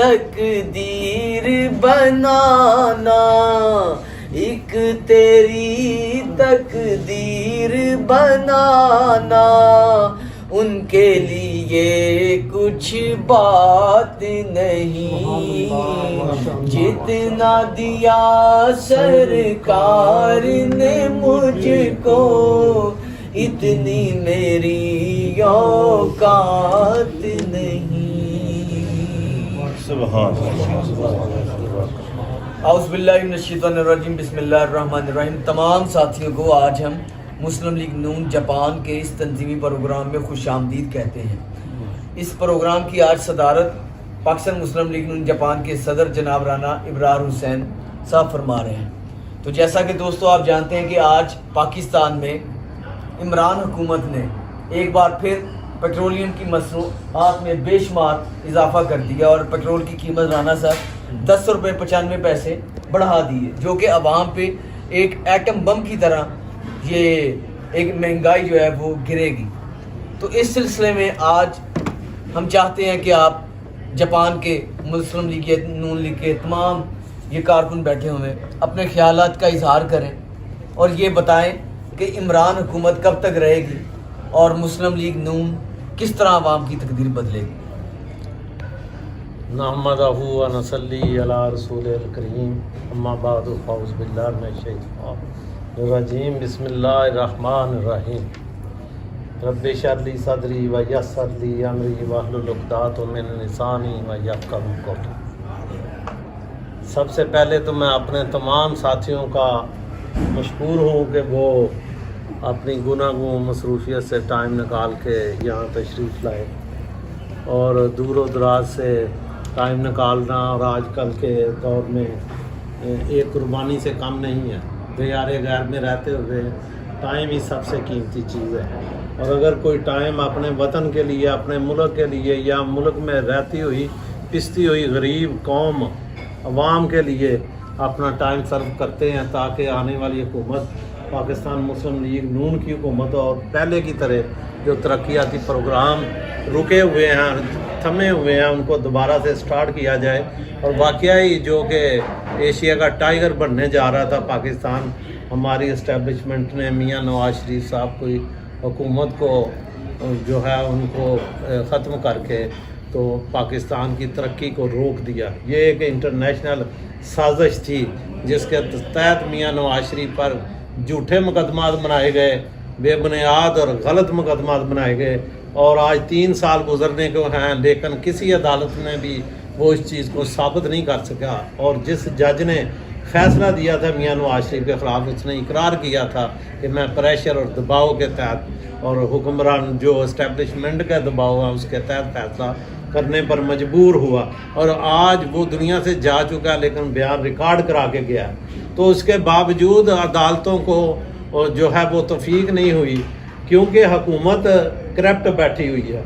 تقدیر بنانا، ایک تیری تقدیر بنانا، ان کے لیے کچھ بات نہیں، جتنا دیا سرکار نے مجھ کو اتنی میری اوقات نہیں۔ سبحان اعوذ باللہ من الشیطان الرجیم، بسم اللہ الرحمن الرحیم۔ تمام ساتھیوں کو آج ہم مسلم لیگ نون جاپان کے اس تنظیمی پروگرام میں خوش آمدید کہتے ہیں۔ اس پروگرام کی آج صدارت پاکستان مسلم لیگ نون جاپان کے صدر جناب رانا ابرار حسین صاحب فرما رہے ہیں۔ تو جیسا کہ دوستو آپ جانتے ہیں کہ آج پاکستان میں عمران حکومت نے ایک بار پھر پیٹرولیم کی مصنوعات میں بے شمار اضافہ کر دیا اور پیٹرول کی قیمت رانا صاحب 10 روپے 95 پیسے بڑھا دیے، جو کہ عوام پہ ایک ایٹم بم کی طرح یہ ایک مہنگائی جو ہے وہ گرے گی۔ تو اس سلسلے میں آج ہم چاہتے ہیں کہ آپ جاپان کے مسلم لیگ نون لیگ کے تمام یہ کارکن بیٹھے ہوئے اپنے خیالات کا اظہار کریں اور یہ بتائیں کہ عمران حکومت کب تک رہے گی اور مسلم لیگ نون کس طرح عوام کی تقدیر بدلے گی۔ نحمدہ و نصلی علی رسول الکریم، اما بعد فاعوذ باللہ من الشیطان الرجیم، بسم اللہ الرحمن الرحیم۔ رب اشرح لی صدری ویسر لی امری واحلل عقدۃ من لسانی یفقہوا قولی۔ سب سے پہلے تو میں اپنے تمام ساتھیوں کا مشکور ہوں کہ وہ اپنی گناہوں مصروفیت سے ٹائم نکال کے یہاں تشریف لائے، اور دور و دراز سے ٹائم نکالنا اور آج کل کے دور میں ایک قربانی سے کم نہیں ہے۔ دیار غیر میں رہتے ہوئے ٹائم ہی سب سے قیمتی چیز ہے، اور اگر کوئی ٹائم اپنے وطن کے لیے، اپنے ملک کے لیے، یا ملک میں رہتی ہوئی پستی ہوئی غریب قوم عوام کے لیے اپنا ٹائم صرف کرتے ہیں تاکہ آنے والی حکومت پاکستان مسلم لیگ نون کی حکومت اور پہلے کی طرح جو ترقیاتی پروگرام رکے ہوئے ہیں، تھمے ہوئے ہیں، ان کو دوبارہ سے سٹارٹ کیا جائے، اور واقعی جو کہ ایشیا کا ٹائگر بننے جا رہا تھا پاکستان، ہماری اسٹیبلشمنٹ نے میاں نواز شریف صاحب کی حکومت کو جو ہے ان کو ختم کر کے تو پاکستان کی ترقی کو روک دیا۔ یہ ایک انٹرنیشنل سازش تھی جس کے تحت میاں نواز شریف پر جھوٹے مقدمات بنائے گئے، بے بنیاد اور غلط مقدمات بنائے گئے، اور آج 3 سال گزرنے کو ہیں لیکن کسی عدالت نے بھی وہ اس چیز کو ثابت نہیں کر سکا، اور جس جج نے فیصلہ دیا تھا میاں نواز شریف کے خلاف، اس نے اقرار کیا تھا کہ میں پریشر اور دباؤ کے تحت اور حکمران جو اسٹیبلشمنٹ کا دباؤ ہے اس کے تحت فیصلہ کرنے پر مجبور ہوا، اور آج وہ دنیا سے جا چکا لیکن بیان ریکارڈ کرا کے گیا۔ تو اس کے باوجود عدالتوں کو جو ہے وہ توفیق نہیں ہوئی، کیونکہ حکومت کرپٹ بیٹھی ہوئی ہے،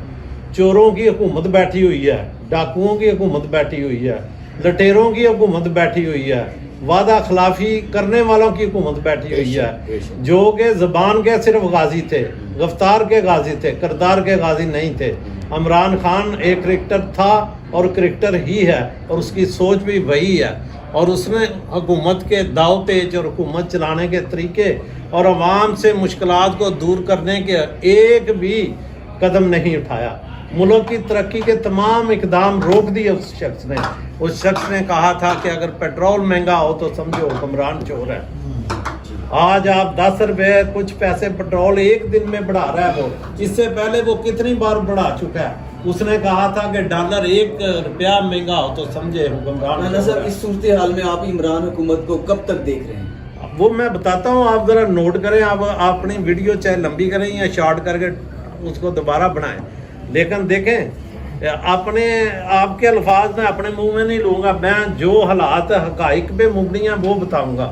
چوروں کی حکومت بیٹھی ہوئی ہے، ڈاکوؤں کی حکومت بیٹھی ہوئی ہے، لٹیروں کی حکومت بیٹھی ہوئی ہے، وعدہ خلافی کرنے والوں کی حکومت بیٹھی ہوئی ہے، جو کہ زبان کے صرف غازی تھے، گفتار کے غازی تھے، کردار کے غازی نہیں تھے۔ عمران خان ایک کرکٹر تھا اور کرکٹر ہی ہے، اور اس کی سوچ بھی وہی ہے، اور اس نے حکومت کے داؤ پیچ اور حکومت چلانے کے طریقے اور عوام سے مشکلات کو دور کرنے کے ایک بھی قدم نہیں اٹھایا۔ ملک کی ترقی کے تمام اقدام روک دیے اس شخص نے۔ اس شخص نے کہا تھا کہ اگر پیٹرول مہنگا ہو تو سمجھو حکمران چور ہے۔ آج آپ 10 روپے کچھ پیسے پیٹرول ایک دن میں بڑھا رہا ہے، وہ اس سے پہلے وہ کتنی بار بڑھا چکا ہے۔ اس نے کہا تھا کہ ڈالر 1 روپیہ مہنگا ہو تو سمجھے حکمران۔ سر اس صورتحال میں آپ عمران حکومت کو کب تک دیکھ رہے ہیں؟ وہ میں بتاتا ہوں، آپ ذرا نوٹ کریں، آپ اپنی ویڈیو چاہے لمبی کریں یا شارٹ کر کے اس کو دوبارہ بنائیں، لیکن دیکھیں اپنے آپ کے الفاظ میں اپنے منہ میں نہیں لوں گا، میں جو حالات حقائق پہ مبنی ہیں وہ بتاؤں گا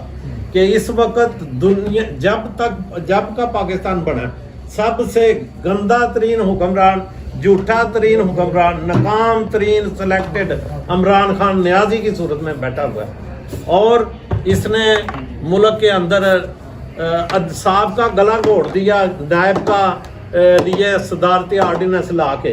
کہ اس وقت دنیا جب کا پاکستان بنا سب سے گندہ ترین حکمران، جھوٹا ترین حکمران، ناکام ترین سلیکٹڈ عمران خان نیازی کی صورت میں بیٹھا ہوا ہے، اور اس نے ملک کے اندر صاحب کا گلا گھوڑ دیا، نائب کا لیے صدارتی آرڈیننس لا کے،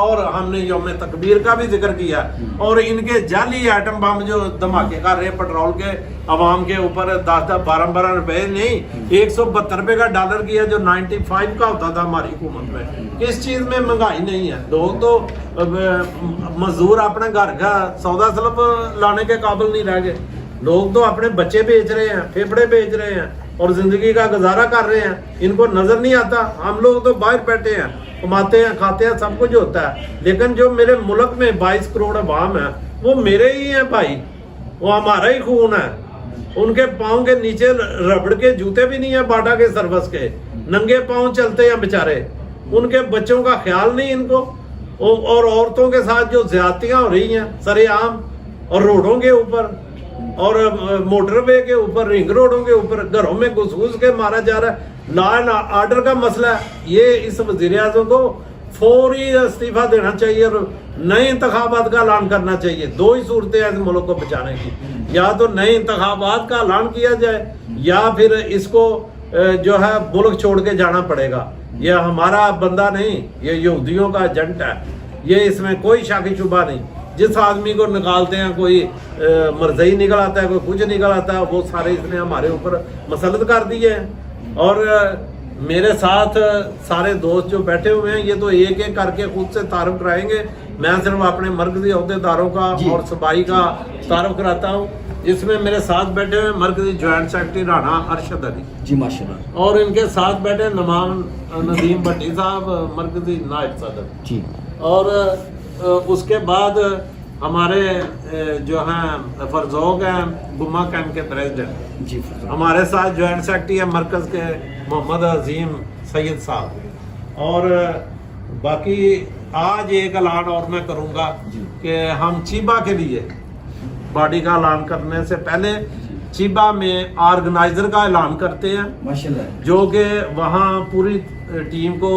اور ہم نے یوم تکبیر کا بھی ذکر کیا اور ان کے جعلی ایٹم بم جو دھماکے کر رہے پیٹرول کے عوام کے اوپر 10-12 روپے نہیں 172 روپے کا ڈالر کیا جو 95 کا ہوتا تھا ہماری حکومت میں. کس چیز میں مہنگائی نہیں ہے؟ لوگ تو مزدور اپنے گھر کا سودا سلب لانے کے قابل نہیں رہ گئے. لوگ تو اپنے بچے بیچ رہے ہیں, پھیپڑے بیچ رہے ہیں اور زندگی کا گزارا کر رہے ہیں. ان کو نظر نہیں آتا. ہم لوگ تو باہر بیٹھے ہیں, کماتے ہیں, کھاتے ہیں, سب کچھ ہوتا ہے, لیکن جو میرے ملک میں 22 کروڑ عوام ہے وہ میرے ہی ہیں بھائی, وہ ہمارا ہی خون ہے. ان کے پاؤں کے نیچے ربڑ کے جوتے بھی نہیں ہیں باٹا کے سروس کے, ننگے پاؤں چلتے ہیں بیچارے. ان کے بچوں کا خیال نہیں ان کو, اور عورتوں کے ساتھ جو زیادتیاں ہو رہی ہیں سرے عام اور روڈوں کے اوپر اور موٹر وے کے اوپر, رنگ روڈوں کے اوپر, گھروں میں گھس گھس کے مارا جا رہا ہے. لا اینڈ آرڈر کا مسئلہ ہے. یہ اس وزیر اعظم کو فوری استعفیٰ دینا چاہیے اور نئے انتخابات کا اعلان کرنا چاہیے. 2 ہی صورتیں ہیں اس ملک کو بچانے کی, یا تو نئے انتخابات کا اعلان کیا جائے یا پھر اس کو جو ہے ملک چھوڑ کے جانا پڑے گا. یہ ہمارا بندہ نہیں, یہ یہودیوں کا ایجنٹ ہے, یہ اس میں کوئی شک شبہ نہیں. جس آدمی کو نکالتے ہیں کوئی مرضی نکل آتا ہے, کوئی کچھ نکل آتا ہے, وہ سارے اس نے ہمارے اوپر مسلط کر دیے ہیں. اور میرے ساتھ سارے دوست جو بیٹھے ہوئے ہیں یہ تو ایک ایک کر کے خود سے تعارف کرائیں گے. میں صرف اپنے مرکزی عہدیداروں کا اور صوبائی کا تعارف کراتا ہوں. اس میں میرے ساتھ بیٹھے ہوئے مرکزی جوائنٹ سیکرٹری رانا ارشد علی جی ماشاءاللہ, اور اور ان کے ساتھ بیٹھے نمان ندیم بھٹی صاحب مرکزی نائب صدر جی. اور اس کے بعد ہمارے جو ہیں فرزوق ہیں گما کیمپ کے پریزیڈنٹ جی. ہمارے ساتھ جوائنٹ سیکرٹری ہے مرکز کے محمد عظیم سید صاحب. اور باقی آج ایک اعلان اور میں کروں گا کہ ہم چیبا کے لیے باڈی کا اعلان کرنے سے پہلے چیبا میں آرگنائزر کا اعلان کرتے ہیں ماشاءاللہ, جو کہ وہاں پوری ٹیم کو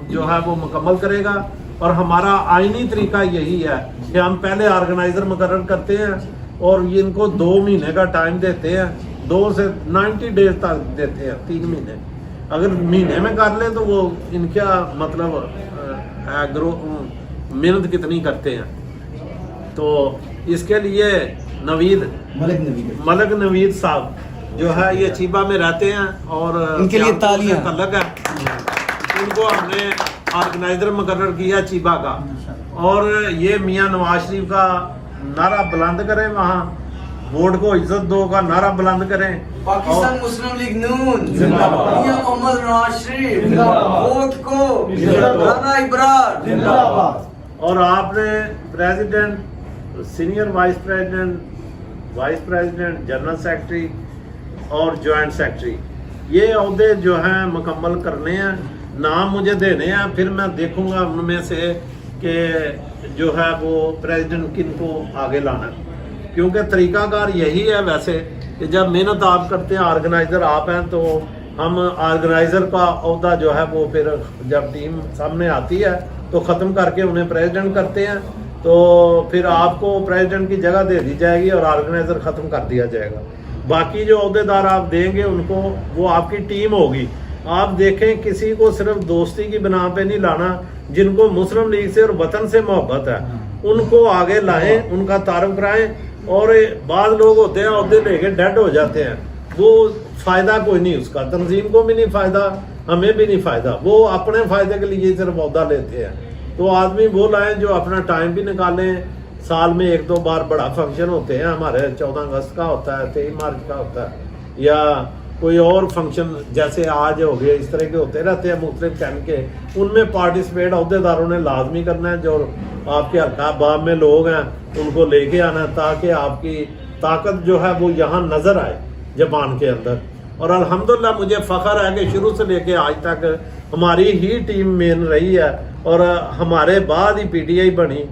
جو ہے وہ مکمل کرے گا. اور ہمارا آئینی طریقہ یہی ہے کہ ہم پہلے آرگنائزر مقرر کرتے ہیں اور ان کو 2 مہینے کا ٹائم دیتے ہیں, 2 سے 90 ڈیز تک دیتے ہیں, 3 مہینے. اگر مہینے میں کر لیں تو وہ ان کا مطلب محنت کتنی کرتے ہیں. تو اس کے لیے ملک نوید صاحب جو ہے یہ چیبا میں رہتے ہیں اور ان کے لیے تالیاں تعلق ہے. ان کو ہم نے آرگنائزر مقرر کیا چیبا کا. اور یہ میاں نواز شریف کا نعرہ بلند کریں, وہاں ووٹ کو عزت دو کا نعرہ بلند کریں. پاکستان مسلم لیگ نون زندہ باد, میاں محمد نواز شریف زندہ باد, ووٹ کو رانا ابرار زندہ باد. اور آپ نے president, senior vice president, general secretary اور جوائنٹ سیکرٹری یہ عہدے جو ہیں مکمل کرنے ہیں. نام مجھے دینے ہیں, پھر میں دیکھوں گا ان میں سے کہ جو ہے وہ پریزیڈنٹ کن کو آگے لانا ہے. کیونکہ طریقہ کار یہی ہے ویسے کہ جب محنت آپ کرتے ہیں, آرگنائزر آپ ہیں, تو ہم آرگنائزر کا عہدہ جو ہے وہ پھر جب ٹیم سامنے آتی ہے تو ختم کر کے انہیں پریزیڈنٹ کرتے ہیں. تو پھر آپ کو پریزیڈنٹ کی جگہ دے دی جائے گی اور آرگنائزر ختم کر دیا جائے گا. باقی جو عہدیدار آپ دیں گے ان کو وہ آپ کی ٹیم ہوگی. آپ دیکھیں کسی کو صرف دوستی کی بنا پہ نہیں لانا, جن کو مسلم لیگ سے اور وطن سے محبت ہے ان کو آگے لائیں, ان کا تعارف کرائیں. اور بعض لوگ ہوتے ہیں عہدے لے کے ڈیڈ ہو جاتے ہیں, وہ فائدہ کوئی نہیں اس کا, تنظیم کو بھی نہیں فائدہ, ہمیں بھی نہیں فائدہ, وہ اپنے فائدے کے لیے صرف عہدہ لیتے ہیں. تو آدمی وہ لائیں جو اپنا ٹائم بھی نکالیں. سال میں 1-2 بار بڑا فنکشن ہوتے ہیں ہمارے, 14 اگست کا ہوتا ہے, 23 مارچ کا ہوتا ہے, یا کوئی اور فنکشن جیسے آج ہو گئے, اس طرح کے ہوتے رہتے ہیں مختلف ٹائم کے. ان میں پارٹیسپیٹ عہدیداروں نے لازمی کرنا ہے. جو آپ کے حلقہ باب میں لوگ ہیں ان کو لے کے آنا ہے تاکہ آپ کی طاقت جو ہے وہ یہاں نظر آئے جاپان کے اندر. اور الحمدللہ مجھے فخر ہے کہ شروع سے لے کے آج تک ہماری ہی ٹیم مین رہی ہے, اور ہمارے بعد ہی پی ٹی آئی بنی.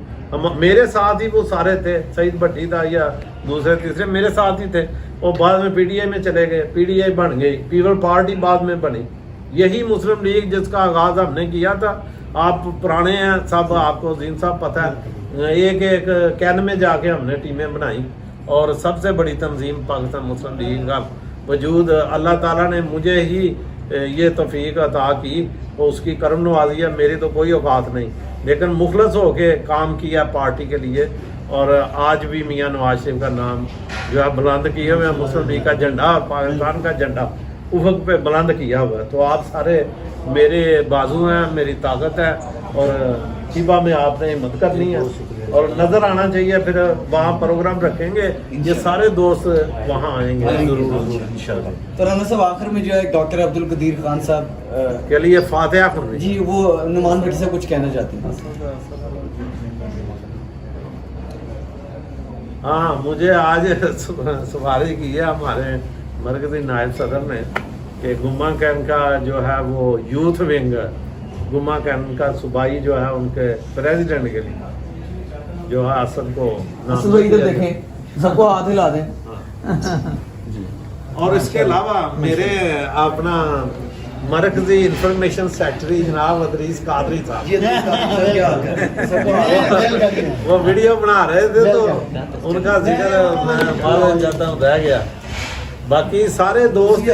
میرے ساتھ ہی وہ سارے تھے, سعید بھٹی تھا یا دوسرے تیسرے میرے ساتھ ہی تھے, اور بعد میں پی ٹی آئی میں چلے گئے, پی ٹی آئی بن گئی, پیپل پارٹی بعد میں بنی. یہی مسلم لیگ جس کا آغاز ہم نے کیا تھا. آپ پرانے ہیں سب, آپ کو زین صاحب پتہ ہے, ایک ایک کین میں جا کے ہم نے ٹیمیں بنائی, اور سب سے بڑی تنظیم پاکستان مسلم لیگ کا وجود اللہ تعالیٰ نے مجھے ہی یہ توفیق عطا کی وہ اس کی کرم نوازی ہے، میری تو کوئی اوقات نہیں، لیکن مخلص ہو کے کام کیا پارٹی کے لیے، اور آج بھی میاں نواز شریف کا نام جو ہے بلند کیے ہوئے مسلم لیگ کا جھنڈا، پاکستان کا جھنڈا افق پہ بلند کیا ہوا ہے۔ تو آپ سارے میرے بازو ہیں، میری طاقت ہے، اور شیبہ میں آپ نے ہمت کرنی ہے اور نظر آنا چاہیے، پھر وہاں پروگرام رکھیں گے، یہ سارے دوست وہاں آئیں گے ضرور انشاءاللہ۔ تو رانا صاحب آخر میں جو ہے ڈاکٹر عبد القدیر خان صاحب کے لیے فاتحہ کرنی جی وہ نعمان بھٹی سے کچھ کہنا چاہتے ہیں؟ ہاں، مجھے آج سفارش کی ہے ہمارے مرکزی نائب صدر نے کہ گما کین کا جو ہے وہ یوتھ ونگ گما کین کا صوبائی جو ہے ان کے پریزیڈنٹ کے لیے جو ہے اسد کو ادھر دیکھیں، سب کو ہاتھ ہلا دیں۔ اور اس کے علاوہ میرے اپنا مرکزی انفارمیشن سیکٹری جناب ادریس قادری صاحب وہ ویڈیو بنا رہے تھے تو ان کا ذکر میں جاتا ہوں رہ گیا۔ باقی سارے دوست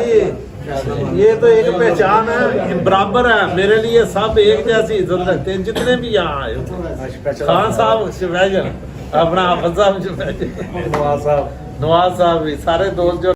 یہ تو ایک پہچان ہے، برابر ہے میرے لیے، سب ایک جیسی عزت رکھتے ہیں جتنے بھی یہاں آئے ہوتے۔ خان صاحب شفیجن، اپنا حافظ صاحب شفیجن، نواز صاحب سارے دوست جو